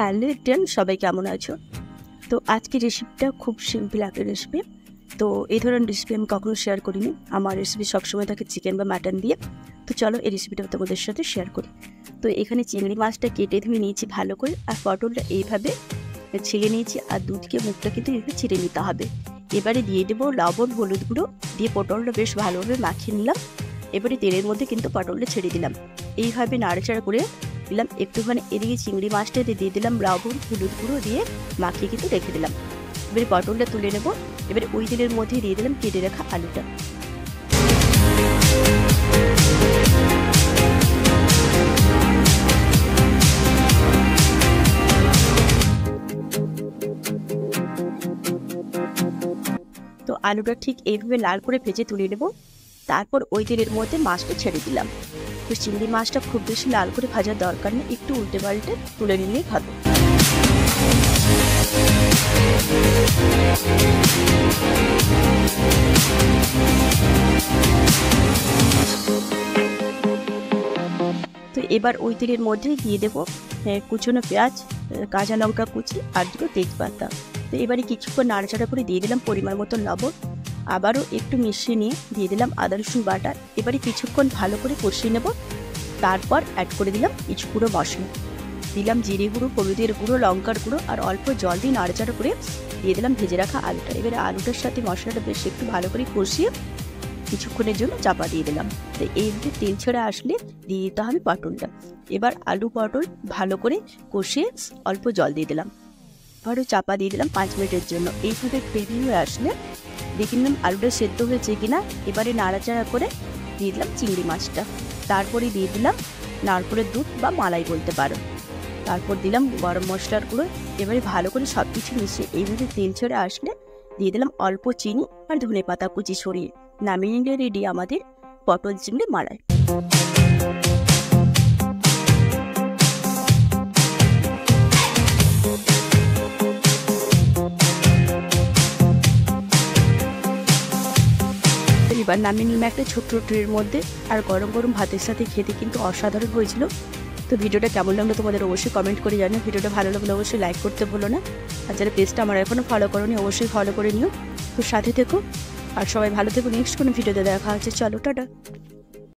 Hello everyone, সবাই কেমন আছো? তো আজকের রেসিপিটা খুব সিম্পল একটা রেসিপি। তো এই ধরনের রেসিপি আমি কখনো শেয়ার করিনি। আমার রেসিপি সবসময় থাকে চিকেন বা মাটন দিয়ে। তো চলো এই রেসিপিটা তোমাদের সাথে শেয়ার করি। তো এখানে চিংড়ি মাছটা কেটে ধুয়ে নিয়েছি ভালো করে, আর পটলটা এইভাবে ছেড়ে নিয়েছি, আর দুধকে মুখটা কিন্তু এইভাবে ছিঁড়ে নিতে হবে। এবারে দিয়ে দেবো লবণ, হলুদ গুঁড়ো দিয়ে পটলটা বেশ ভালোভাবে মাখিয়ে নিলাম। এবারে তেলের মধ্যে কিন্তু পটলটা ছেড়ে দিলাম, এইভাবে নাড়াচাড়া করে দিলাম। একটুখানি এদিকে চিংড়ি মাছটা দিয়ে দিলাম লবণ, হলুদ গুঁড়ো দিয়ে মাখিয়ে কিন্তু রেখে দিলাম। এবারে পটলটা তুলে নেব। এবারে ওই তেলের মধ্যে দিয়ে দিলাম কেটে রাখা আলুটা। তো আলুটা ঠিক এইভাবে লাল করে ভেজে তুলে নেব। তারপর ওই তেলের মধ্যে মাছটা ছেড়ে দিলাম। তো চিংড়ি মাছটা খুব বেশি লাল করে ভাজার দরকার নেই, একটু উল্টে পাল্টে তুলে নিলেই হবে। তো এবার ওই তেলের মধ্যে দিয়ে দেবো কুচনো পেঁয়াজ, কাঁচা লঙ্কা কুচি আর দুটো তেজপাতা। তো এবারে কিছুক্ষণ নাড়াচাড়া করে দিয়ে দিলাম পরিমাণ মতো লবণ। আবারও একটু মিশিয়ে নিয়ে দিয়ে দিলাম আদা রসুন বাটা। এবারে কিছুক্ষণ ভালো করে কষিয়ে নেব। তারপর অ্যাড করে দিলাম কিছু গুঁড়ো মশলা, দিলাম জিরে গুঁড়ো, হলুদের গুঁড়ো, লঙ্কার গুঁড়ো, আর অল্প জল দিয়ে নাড়াচাড়া করে দিয়ে দিলাম ভেজে রাখা আলুটা। এবারে আলুটার সাথে মশলাটা বেশ একটু ভালো করে কষিয়ে কিছুক্ষণের জন্য চাপা দিয়ে দিলাম। তো এইভাবে তেল ছেড়ে আসলে দিয়ে দিতে হবে পটলটা। এবার আলু পটল ভালো করে কষিয়ে অল্প জল দিয়ে দিলাম, আরও চাপা দিয়ে দিলাম 5 মিনিটের জন্য। এইভাবে গ্রেভি হয়ে আসলে দেখে নিলাম আলুটা সেদ্ধ হয়েছে কিনা। এবারে নাড়াচাড়া করে দিয়ে দিলাম চিংড়ি মাছটা, তারপরে দিয়ে দিলাম নারকেলের দুধ বা মালাই বলতে পারো। তারপর দিলাম গরম মশলার গুঁড়ো। এবারে ভালো করে সব কিছু মিশিয়ে এইভাবে তেল ছেড়ে আসলে দিয়ে দিলাম অল্প চিনি আর ধনে পাতা কুচি ছড়িয়ে নামিয়ে নিলে রেডি আমাদের পটল চিংড়ি মালাই। এবার নামিয়ে নিলাম একটা ছোট্ট ট্রের মধ্যে, আর গরম গরম ভাতের সাথে খেতে কিন্তু অসাধারণ হয়েছিল। তো ভিডিওটা কেমন লাগলো তোমাদের অবশ্যই কমেন্ট করে জানিও। ভিডিওটা ভালো লাগলে অবশ্যই লাইক করতে ভুলো না, আর যারা পেজটা আমার এখনও ফলো করোনি অবশ্যই ফলো করে নিও। তো সাথে থেকো, আর সবাই ভালো থেকো। নেক্সট কোনো ভিডিওতে দেখা হচ্ছে। চলো টাটা।